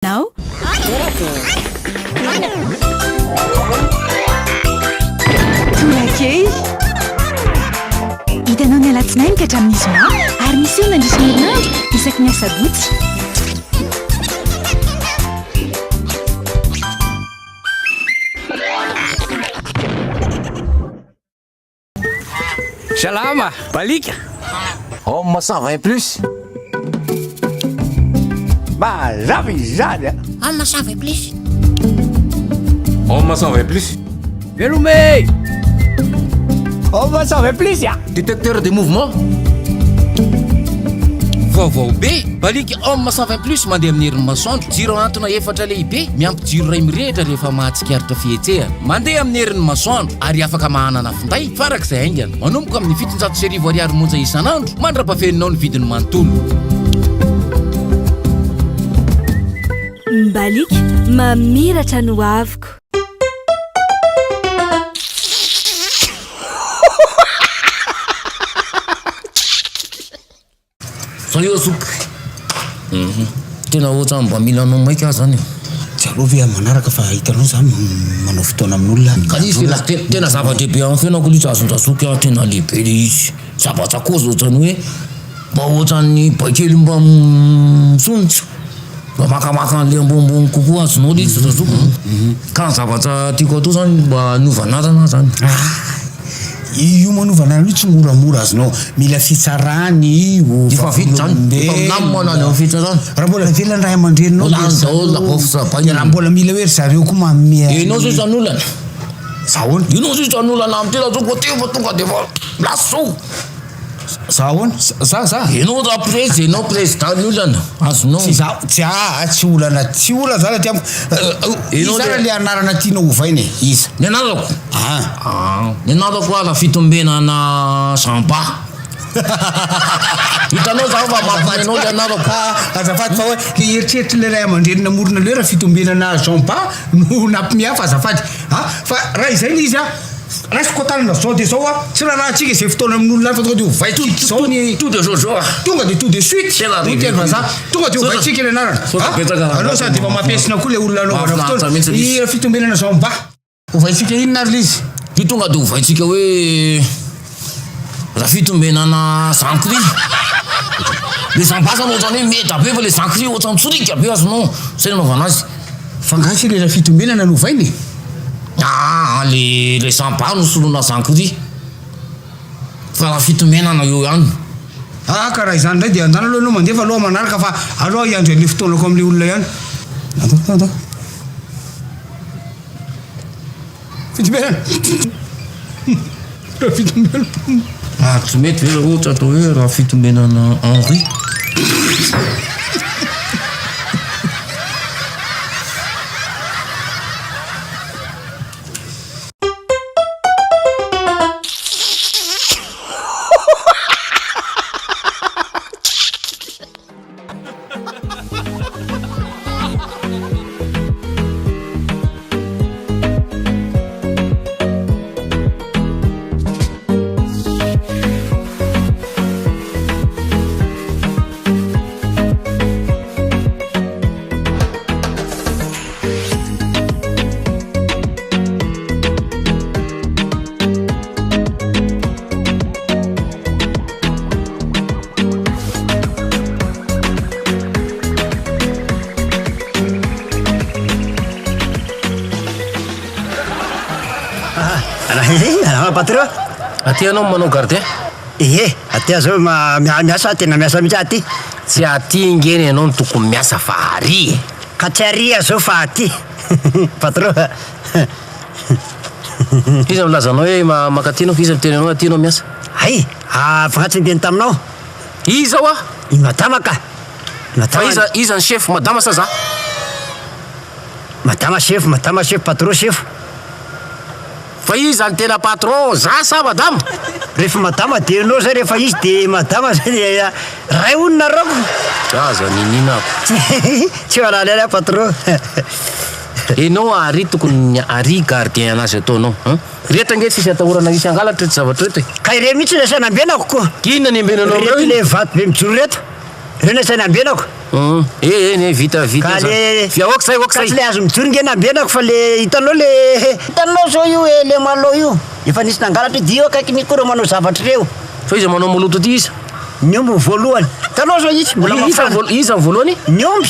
Now? Tolakely hitanao ny alatsinainy ka hatramin'ny zoma ary misy eo nandrisy ny herinandro isaky ny asabotsy. Salama, balika. Homme 120 plus. Mazava izany a. Homme 120 plus. Homme 120 plus. Velome. Homme 120 plus ya. Détecteur de mouvement. Vaovao be balika homme 120 plus mandeha amin'ny herin'ny masoandro, jiro antona efatra lehibe miampy jiro ray mirehitra rehefa mahatsikaritra fihetsehana, mandeha amin'ny herin'ny masoandro ary afaka mahanana finday farak'izay aingana, manomboka amin'ny 700 ariary monja isan'andro, mandrapafeninao ny vidiny manontolo. Balika mamiratra no aviko. Sayo soup. Tena ohatran'ny mba mila anao maika azy zany. Tsy alovy manaraka fa hitanao zany manao fotoana amin'olona. Ka izy tena zava-dehibe amin'ny fiainako ilay azon-dazoky tena lehibe le izy. Zava-tsakozy ohatrany hoe mba ohatran'ny baikely mba misonitso. Mba makamaka an'le ambonimbony kokoa azonao le izy zazoky. Ka ny zavatra tiako atao zany mba novanarana zany. Io manovana io tsy moramora azonao, mila fitsarany io. Efa vita zany. Efa minamana ny fitsarany. Raha mbola velany ray aman-dreninao. Olany daholo la bofisa-baina. Raha mbola mila hoe zareo koa manome. Enao zay zany olana. Zahoana? Enao zay zany olana amin'ny tena zoko teo fa tonga de fa laso. Zahoana? Za. Enao raha preze, enao président ny olana. Azonao. Tsy za, tsy olana, tsy olana zany aty amiko. Iza le anarana tianao hovaina e. Iza. Ny anarako. Ny anarako ala fitombenana Samba. Hitanao za fa mampianao le anarako. Azafady fa hoe le eritreritry le ray aman-dreny namorona le raha fitombenana Samba no nampimihafa azafady. Fa raha izay le izy raisiko tanana zao de zao tsy raha antsika izay fotoana amin'olona fa tonga de hovaitsika zao ny tout de jour. tonga de tout de suite teny vazaha tonga de hovaitsika le anarana. Anao sady efa mampiasina koa le olona anaovana fotoana i fitombenana Samba hovaitsika inona ary le izy. Io tonga de hovaitsika hoe raha fitombenana Sankry. Le Samba zany ohatrany hoe meda be fa le Sankry ohatrany tsorika be azonao zay nanaovana azy. Fa ngasy le raha fitombenana novainy le Samba no solona Sankry fa raha fitombenana eo ihany. Karaha izany ndray de andana aloha anao mandefa aloha manaraka fa aloha hiandro an'le fotoanako amin'le olona ihany. Atao. Fitombenana. Raha fitombenana. Tsy mety ve ohatra atao hoe raha fitombenana Henri. Patron. Aty anao manao gardien? Aty zao miasa tena miasa mihitsy aty. Tsy aty ingeny ianao no tokony miasa fa ary. Ka tsy aria zao fa aty. Patron. Iza milazanao hoe makatinao iza miteny anao aty anao miasa? Ay, fagnatsy niteny taminao. Iza wa? I madama ka. Fa iza ny chef madama sa za? Madama chef, patron chef. Fa iza ny tena patron, za sa madama? Rehefa madama de anao zay rehefa izy de madama zay de ray onona rako. Aza nininako. Tsy mahalala patron. Enao ary tokony ary gardien anazy ataonao. Reta nge tsisy atahorana isy angalatra reto zavatra reto. Ka ireo mihitsy nasana ambenako koa. Inona ny ambenanao reto le vato be mijoro reto. Ireo nasana ambenako. Vita ka le oksay ka tsy le azo mijoringa nambenako fa le hitanao zao io le malo io efa nisy nangalatra dio akaiky mikora manao zavatra reo fa izy manao maloto ty izy ny omby voalohany hitanao zao izy mbola mafana izy amin'ny voalohany ny omby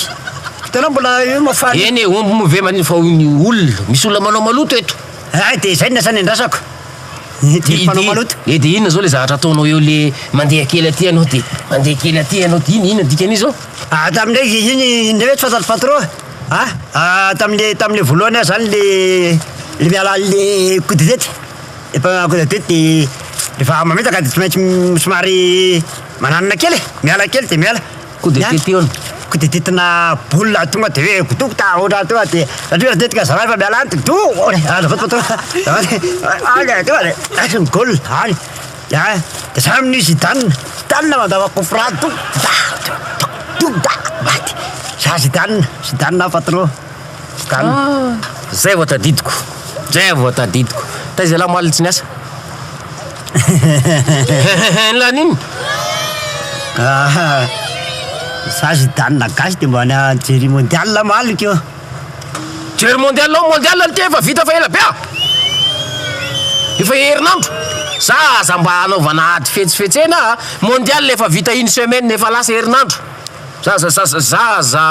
hitanao mbola io mafana eny omby move maniny fa olona misy olona manao maloto eto de zay nasany andrasako panao maloto de inona zao le zavatra ataonao eo le mandeha kely aty anao de mandeha kely aty anao de ina dikan'izy zao tamin'ndray iny indray tsy fantatra patron tam'le voalohany aho zany le miala le kodetety efa kodetety de rehefa mametaka de tsy maintsy somary mananana kely miala kely de miala kodetety eo kodetetina boula tonga de hoe godokota ohatra tonga de satria tetika zavay fa miala any do patron gol any de samy nisy danina mandavako frado maty za zidanina patron zay vao tadidiko taiza la malitsy ny asa la niny za zidanina gasy de mbany jery mondial maliko io jery mondial ty efa vita fa ela be efa herinandro zaza mba anaovana ady fetsifetsena mondial efa vita une semaine efa lasa herinandro zaza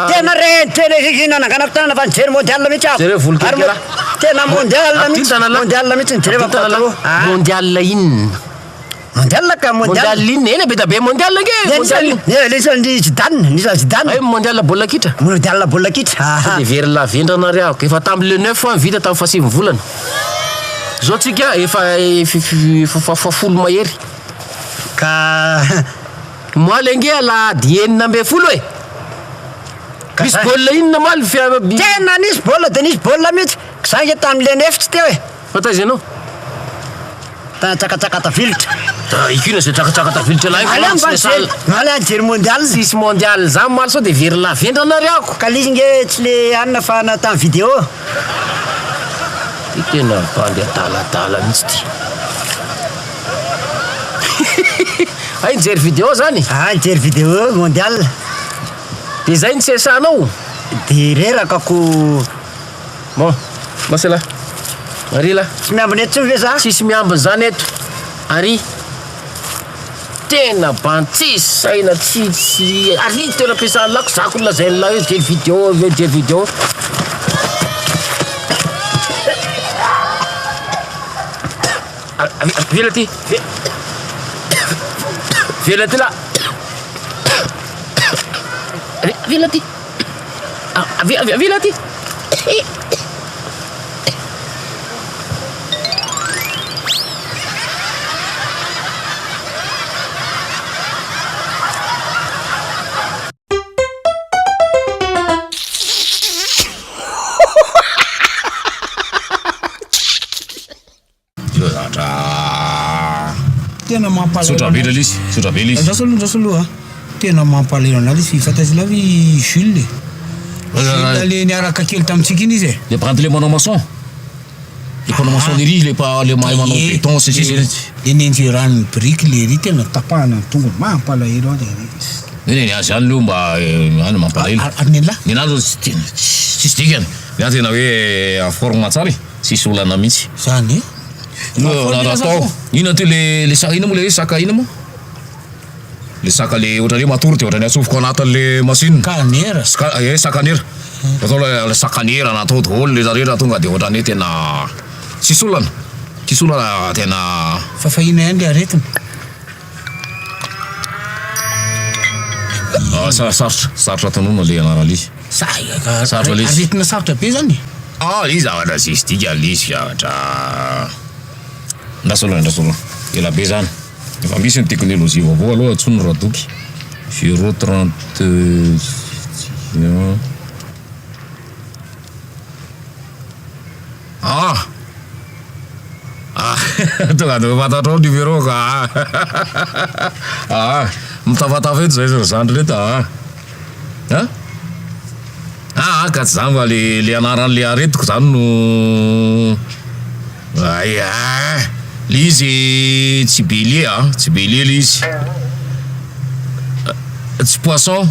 tena nanganako tanana fa nijery mondial mihitsy Jereo tena mondial mihitsy nijery mondial inona mondial ka mondial inona eny be da be mondial isan'ny zidanina mondial baolina kitra mondial baolina kitra de very la vendrana ry ahako efa tam'le 9 fois vita tamin'ny fasivy volana zao tsika efa fafolo mahery ka moalenge la di enina ambe folo misy baolina inona moaly tena nisy baolina de nisy baolina mihitsy zange tam'le nefitsy teo fataizy anao tsakatsaka tavilitra ikina zay tsakatsaka tavilitra ala jery mondial sisy mondial zany maly sao de very la vendrana ry ako ka lizy nge tsy le anina fa natamy vidéo ty tena bandy adaladala mihitsy ty ay nijery vidéo zany nijery vidéo mondial de zay ny sesanao de rerakako bon masela ary la tsy miambiny eto tsy ve za tsisy miambiny zany eto ary tena bantsisy saina tsy ary tena ampiasanylako zako lazainla hoe jery vidéo vela ty la vela ty tena Sotra be izy. Ndrasaloha tena mampalahelo izy fifatazy lavy Jules le niaraka kely tamitsika iny izy Le brandy le manao maçon. Le manao maçonnerie le mahay manao béton le nenjy rano brique le ry tena tapahana tonga mampalahelo Nene azy any lo mba any mampalahelo. Ary nena Nena sisy dikany. Nena tena hoe aforma tsara sisy olana mihitsy. zany Natao ina ty le saka ina mo le saka ina mo le saka le ohatrany matory ty ohatrany atsofoko anatin'le machine kanera sakanera atao le sakanera natao daholo le zareo tonga de ohatrany tena sisy olana tena fafahina ihany le aretina sarotra tanona le anarana izy sarotra le izy aretina sarotra be zany izy zavatra sisy dika le izy zavatra ndasoloha ela be zany efa misy ny teknolojia vaovao aloha atsony radoky 030 tonga de fantatrao numéro ka mitafatava eto zay zandry reto ka tsy zany fa le anaran'le aretiko zany no le izy tsy belie le izy Tsy poisson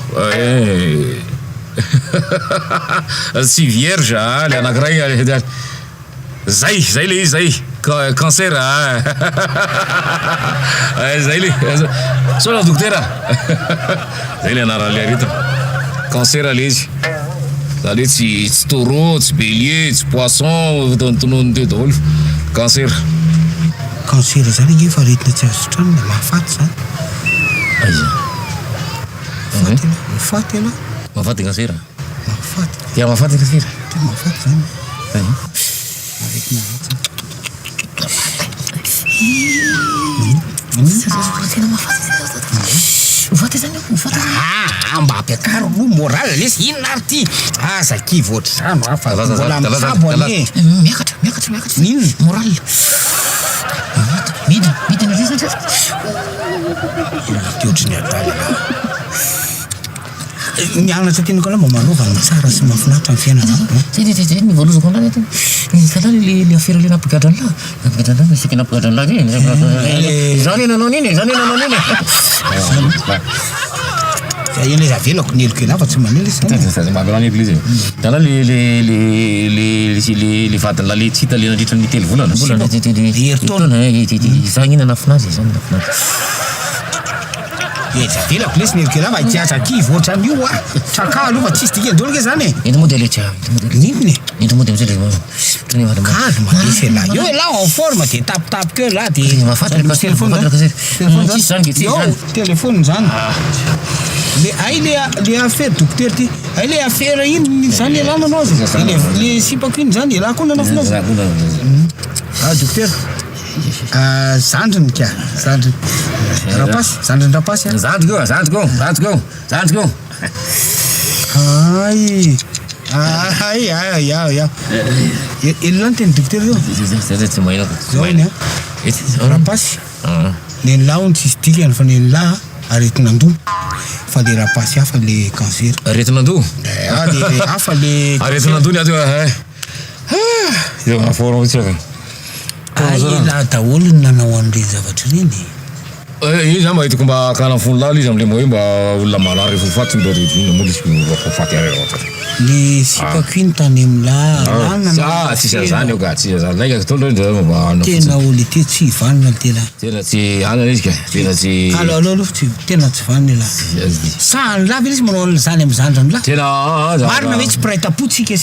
tsy vierge le anankiray zay le izy zay cancer zay le sola dokotera zay le anaran'le aretina cancer le izy zany hoe tsy taureau tsy bélier tsy poisson tononony teo daholo cancer zany nge fa aretina tsy azo trano da mahafaty zany mahafaty aloha mahafaty cancer mahafaty tia mahafaty cancer tena mahafaty zany aretina mba ampiakaro aloha moral lesy inona ary ty zakivy ohatry zano afa mbola misabo ane miakatra inona moral midina teotry ny adala mianatra teny koa mba manovana tsara sy mahafinaritra ny fiainana zay nivoalozako an'la kala le affaire le napigadran'la misika napigadran'la zany nanao niny eny le zavelako neloko ena fa tsy manely mavelany eglizy tana le vadin'la le tsy hita le nandritra ny telo volana zany ina nafinazy zany nafinazy zavelako lesy neloko ena fa tiazakivy ohatry an'io traka aloha fa tsisy dika ndolo ke zany ento modèle tia nintony ento modèle zay kady madesy la io la en forme de tapitapi keo la de telefone zany le ay le affaire docteur ty ay le affaire iny zany elananao le sipako iny zany ela koa nanafinazy docteur zandriny ka zandriny rapasy zandriko elona ny teny docteur io tsy mahina rapasy nenlahy ony tsisy dikany fa nenlahy aretinandoha fa le rapasy hafa le cancer aretinandoha le hafa le aretinandoha ny ato forme laha daholo ny nanao an'le zavatra reny io zany mba hitako mba akana fony lala izy amle hoe mba olona manary fofaty mba mola izy fofaty le sipako iny tany amla tsisa zany eo ka tsisa zany laika tolo tena olo te tsy vanina tena tsy anana izy ka tena tsy tena tsy vanina la sahany la vela izy manao zany am'zandrany la tena marina hoe tsy praitapotsika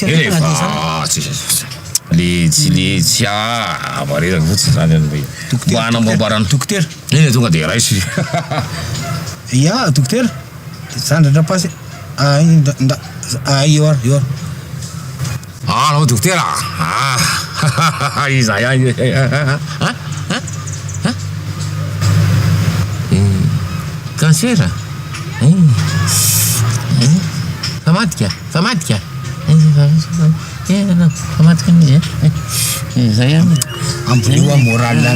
le tsy avaresaka fotsiny zany mba hanamboambarany docteur iny tonga de raisy ya docteur zandradrapasy io ary nao docteur iza ihany cancer famadika famadika izy zay ihany ambolioa moral la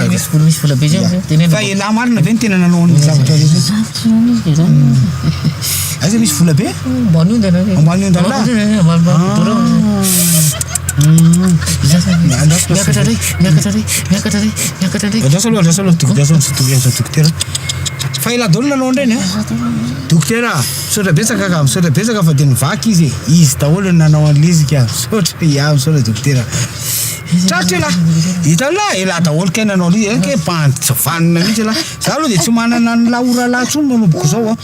misy vola be zany fa ela marina ve ny tena nanao ny zavatra aiza misy vola be ambany ondana adrasa docteur fa ela daholo nanao ndrany docteur misaotra betsaka fa de nivaky izy daholo nanao an'le izy ka misaotra misaotra docteur tratra la hitala ela daholo ka nanao le ke banty vanina mihitsy la za aloha de tsy manana ny laora latsony manomboka zao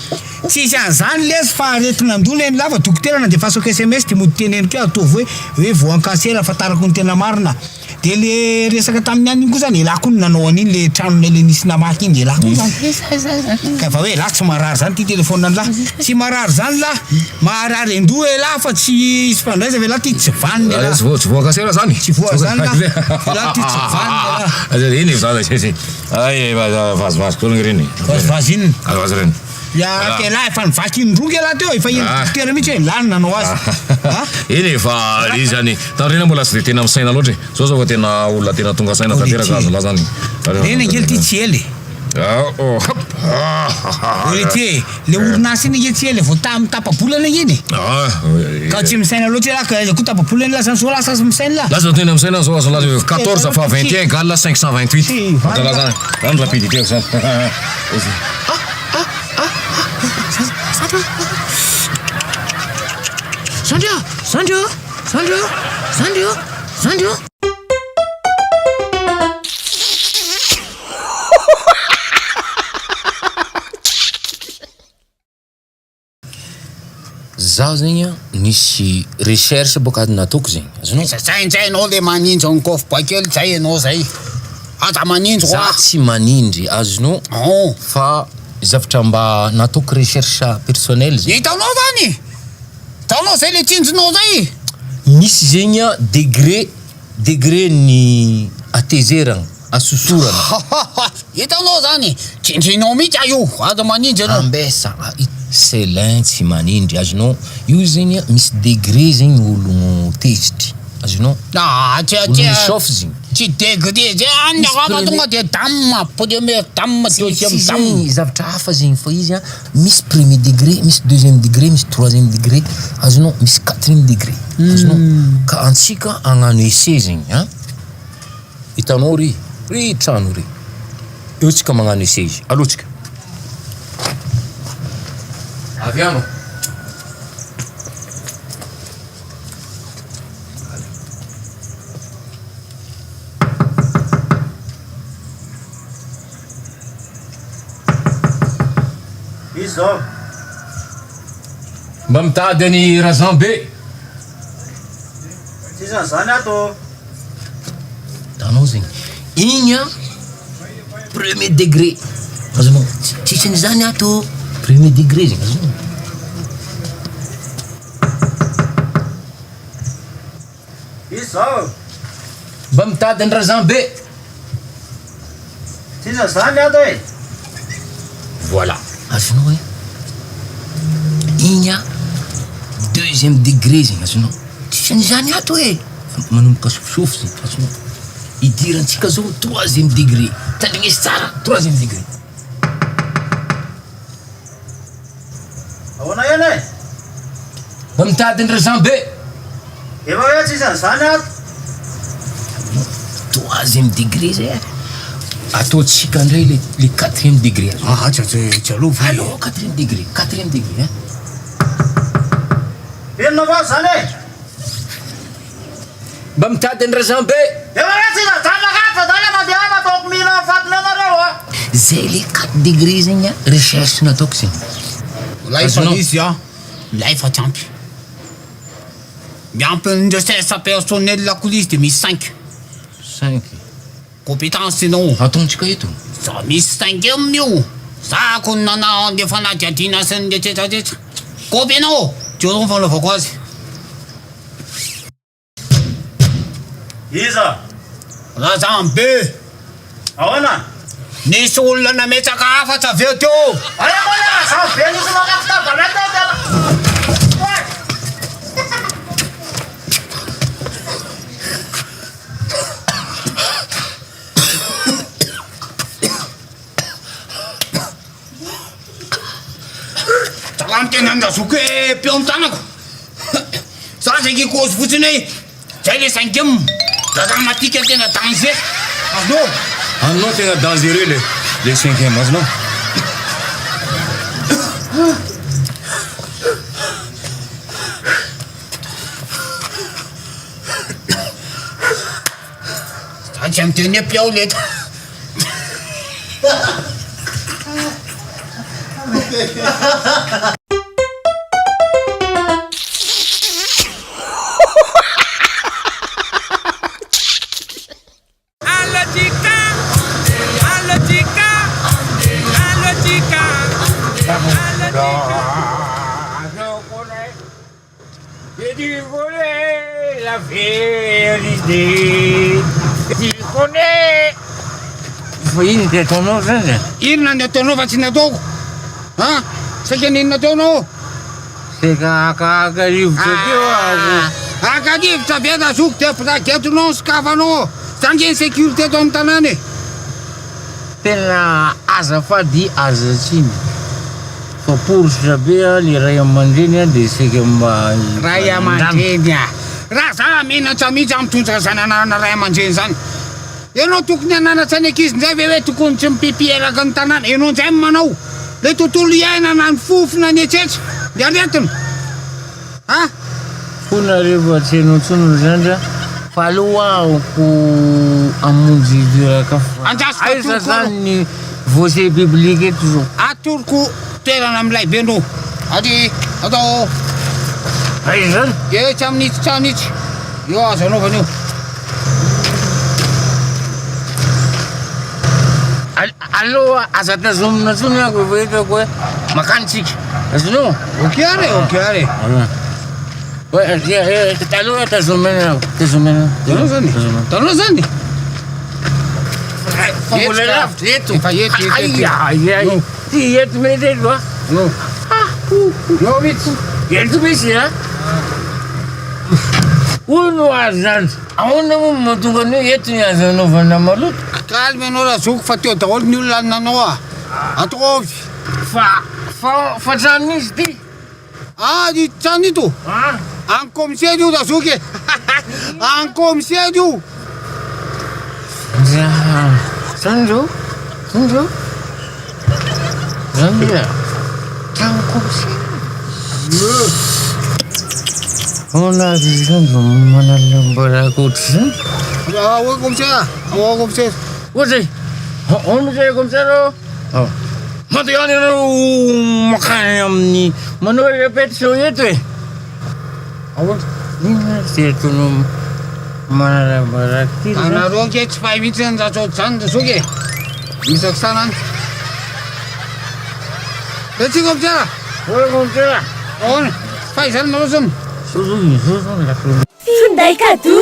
tsisy an'zany lesy fa aretinandola eny la fa docteur na de fasoko SMS de mody teneny keo ataovy hoe voan cancer afatarako ny tena marina de le resaka tamin'ny any iny koa zany ela koa ny nanao an'iny le tranonay le nisy namaky iny de ela koa zany ka fa hoe la tsy marary zany ty telefone la tsy marary zany la maharary andoha ela fa tsy isy fandraisa ve la ty tsy vaniny tsy voa cancer zany tsy voa zany la ty tsy vaniny iny vazivazy koa reny vazivazy iny vazivazy reny ya ke la efa nivaky indroky ela teo efa iny docteur mihitsy hoe lany nanao azy iny efa izy zany tandrena mbola tsy de tena misaina loatra zao fa tena olona tena tonga saina tanteraka azo la zany reny angely ty tsy ely olety le orinasy iny nge tsy ely vao mitapabolana iny ka tsy misaina loatra ela ka koa tapabolana lasa so lasa misaina la lasa tena misaina so lasa 14 fa 21 égale 528 zany rapidité zany Sandro. Zaho zegny a nisy recherche boka nataoko zegny azonao zay anao le manindry ankofo bakely zay anao zay aza manindry za tsy manindry azonao fa zavatra mba nataoko recherche personnel zegny hitanao zany hitanao zay le tsinjinao zay misy zegny a degré ny atezerana asosorana hitanao zany tsinjinao mihitsy io aza manindry anao ambesa selin tsy manindry azonao io zegny misy degré zegny olo tezitry azonao misaofy zegny tsy degré zay anaka tonga de dame premier dame deuxième dame zavatra hafa zegny fa izy a misy premier degré misy deuxième degré misy troisième degré azonao misy quatrième degré azonao ka antsika agnano essai zegny a hitanao ry trano ry eo tsika magnano essai izy aloha tsika aviano izo mba mitady any razan be tsisany ato tanao zegny igny a premier degré azonao tsisany zany ato premier degré zegny azonao izo mba mitady any razan be tsisany ato e voilà azonao e igny a deuxième degré zegny azonao tsisany zany ato e manomboka sofisofy zegny azonao idirantsika zao troisième degré tandrignesy tsara troisième degré ahoana eny e mba mitady any razan be efa hoe tsisany ato troisième degré zay ataotsika ndray le quatrième degré tsalova alors quatrième degré inona va zany e mba mitady any razan be efa hoe tsisany fa zany mandeha ataoko mila fatiny anareo a zay le 4 degré zegny a recherche nataoko zegny laifa izy a laifa tsy ampy miampy recherche personnel lako izy de misy 5 compétence anao ataontsika eto za misy 5 amin'io za ko nana le fanadiadina sy ny letretraretra kopy anao teo ny fanaovako azy iza razan be ahoana nisy olona nametsaka afatra aveo teo aya mola razan be nisy makafitabalata Am tena andazoko e peo amin'ny tanako za zay cause fotsiny hoe zay le cinquième da za matika tena danger azonao aminao tena dangereux le cinquième azonao za tsy amiteny piao leta La vérité, tu connais. Ino ty ataonao zany inona ny ataonao fa tsy nataoko a saika ninona ataonao seka akakarivotra teo akarivotra be da zoko de pragetonao sokafanao zany sécurité ato amin'ny tanàna e tena azafady azatsiny fa porositra be le ray aman-dreny de seka mba ray aman-dreny raha za menatra mihitsy amitondraka zananana ray aman-dreny zany enao tokony ananatra ny ankizy ndray ve hoe tokony tsy mipipielaka ny tanàna enao ndray manao le tontolo iainana ny fofona ny etsetra de aretina a Puna rehefa tsy hainao tsonony zany dra fa alohaako amonjy idiraka Andrasiko aiza atoroko zany ny voce biblique eto zao atoroko toerana am'lay be anao ary atao aiza zany tsy amin'ity tranitsy io azo anaovana io aloha aza tazomina tsony ako efa hitako hoe makanitsika azonao ok are taloha tazomina tanao zany fa mbola lavitra eto Efa eto. ty eto mety eto a io mitsy eto misy a ono azy zany ahoana mo mahatonga anao eto ny azo anaovana maloto kalmy anao raha zoko fa teo daholo ny olona nanao a ataovy fa trano izy ty ny trano ito any commissaire io razoky any commissaire io zany zao zany a trano commissaire ahoanazy izy zany vao manalambaraako ohatry zany oa commissaire commissaire ohatsy omisy commissaire mandeha any anao makany amin'ny manao répétition eto e ina tsy etono manalambaraky ty anareo ke tsy fahay mihitsy zany raha ohatry zany razoky misako sanany etsy commissaire oe commissaire ahoana fahay zany nareo zany Finday kado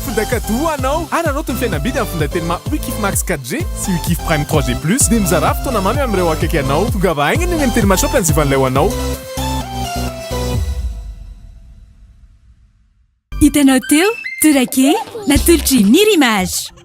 Finday kado anao anao toy ny fiainam-bidy amin'ny finday telema Wikif Max 4G sy Wikif Prime 3G plus dia mizara fotoana mamy amin'ireo akaiky anao tonga vahaigny ny ny telema shop anjivan'ilay ho anao hitanao teo torake natolotra nirimage